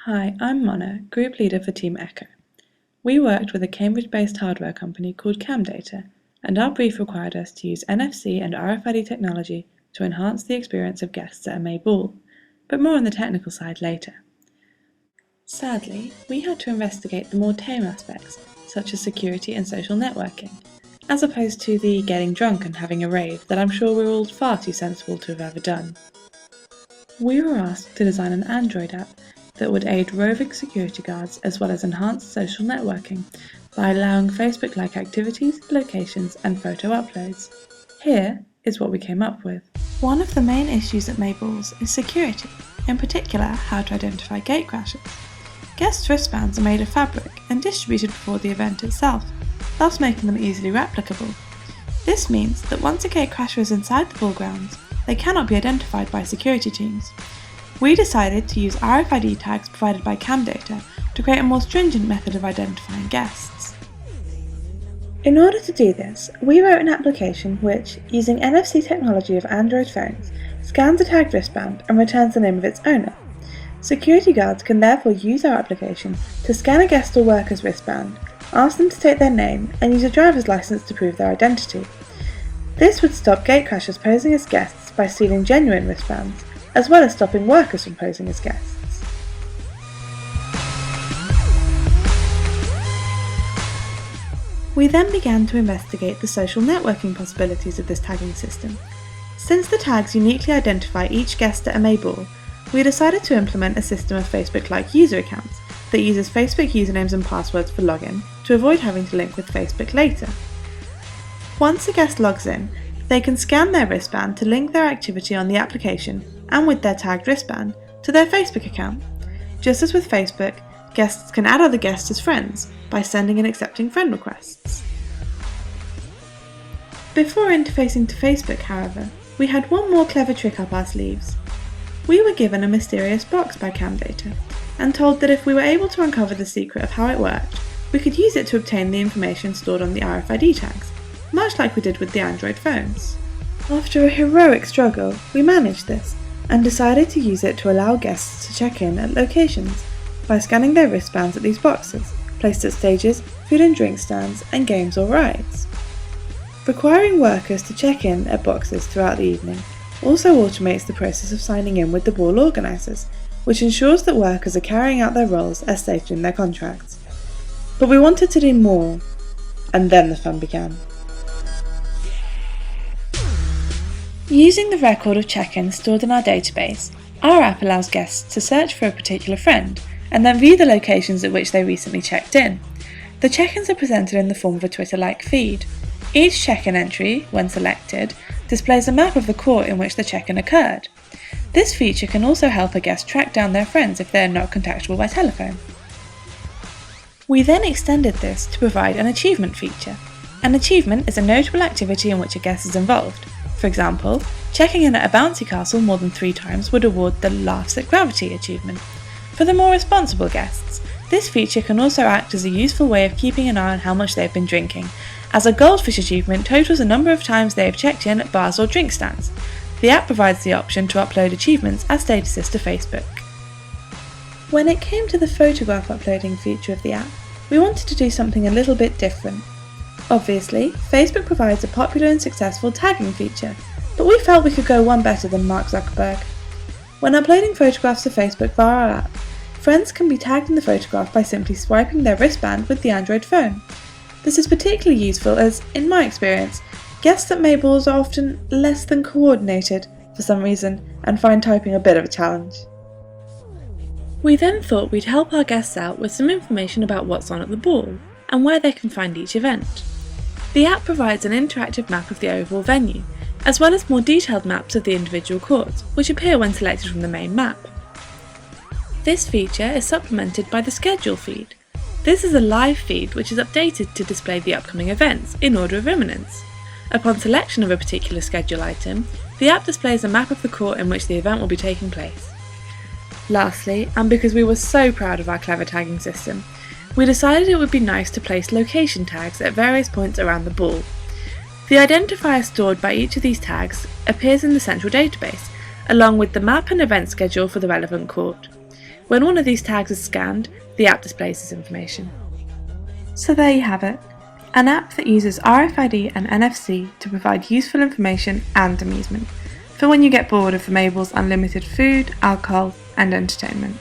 Hi, I'm Mona, Group Leader for Team Echo. We worked with a Cambridge-based hardware company called Camdata, and our brief required us to use NFC and RFID technology to enhance the experience of guests at a May ball, but more on the technical side later. Sadly, we had to investigate the more tame aspects, such as security and social networking, as opposed to the getting drunk and having a rave that I'm sure we're all far too sensible to have ever done. We were asked to design an Android app that would aid roving security guards as well as enhance social networking by allowing Facebook-like activities, locations, and photo uploads. Here is what we came up with. One of the main issues at May balls is security, in particular how to identify gatecrashers. Guest wristbands are made of fabric and distributed before the event itself, thus making them easily replicable. This means that once a gatecrasher is inside the ball grounds, they cannot be identified by security teams. We decided to use RFID tags provided by Camdata to create a more stringent method of identifying guests. In order to do this, we wrote an application which, using NFC technology of Android phones, scans a tagged wristband and returns the name of its owner. Security guards can therefore use our application to scan a guest or worker's wristband, ask them to state their name, and use a driver's license to prove their identity. This would stop gatecrashers posing as guests by stealing genuine wristbands, as well as stopping workers from posing as guests. We then began to investigate the social networking possibilities of this tagging system. Since the tags uniquely identify each guest at a May ball, we decided to implement a system of Facebook-like user accounts that uses Facebook usernames and passwords for login to avoid having to link with Facebook later. Once a guest logs in, they can scan their wristband to link their activity on the application and with their tagged wristband to their Facebook account. Just as with Facebook, guests can add other guests as friends by sending and accepting friend requests. Before interfacing to Facebook, however, we had one more clever trick up our sleeves. We were given a mysterious box by Camdata and told that if we were able to uncover the secret of how it worked, we could use it to obtain the information stored on the RFID tags, much like we did with the Android phones. After a heroic struggle, we managed this and decided to use it to allow guests to check in at locations by scanning their wristbands at these boxes, placed at stages, food and drink stands, and games or rides. Requiring workers to check in at boxes throughout the evening also automates the process of signing in with the ball organisers, which ensures that workers are carrying out their roles as stated in their contracts. But we wanted to do more, and then the fun began. Using the record of check-ins stored in our database, our app allows guests to search for a particular friend and then view the locations at which they recently checked in. The check-ins are presented in the form of a Twitter-like feed. Each check-in entry, when selected, displays a map of the court in which the check-in occurred. This feature can also help a guest track down their friends if they are not contactable by telephone. We then extended this to provide an achievement feature. An achievement is a notable activity in which a guest is involved. For example, checking in at a bouncy castle more than 3 times would award the Laughs at Gravity achievement. For the more responsible guests, this feature can also act as a useful way of keeping an eye on how much they have been drinking, as a Goldfish achievement totals the number of times they have checked in at bars or drink stands. The app provides the option to upload achievements as statuses to Facebook. When it came to the photograph uploading feature of the app, we wanted to do something a little bit different. Obviously, Facebook provides a popular and successful tagging feature, but we felt we could go one better than Mark Zuckerberg. When uploading photographs to Facebook via our app, friends can be tagged in the photograph by simply swiping their wristband with the Android phone. This is particularly useful as, in my experience, guests at May balls are often less than coordinated for some reason and find typing a bit of a challenge. We then thought we'd help our guests out with some information about what's on at the ball and where they can find each event. The app provides an interactive map of the overall venue, as well as more detailed maps of the individual courts, which appear when selected from the main map. This feature is supplemented by the schedule feed. This is a live feed which is updated to display the upcoming events in order of imminence. Upon selection of a particular schedule item, the app displays a map of the court in which the event will be taking place. Lastly, and because we were so proud of our clever tagging system, we decided it would be nice to place location tags at various points around the ball. The identifier stored by each of these tags appears in the central database, along with the map and event schedule for the relevant court. When one of these tags is scanned, the app displays this information. So there you have it, an app that uses RFID and NFC to provide useful information and amusement for when you get bored of the Mabel's unlimited food, alcohol and entertainment.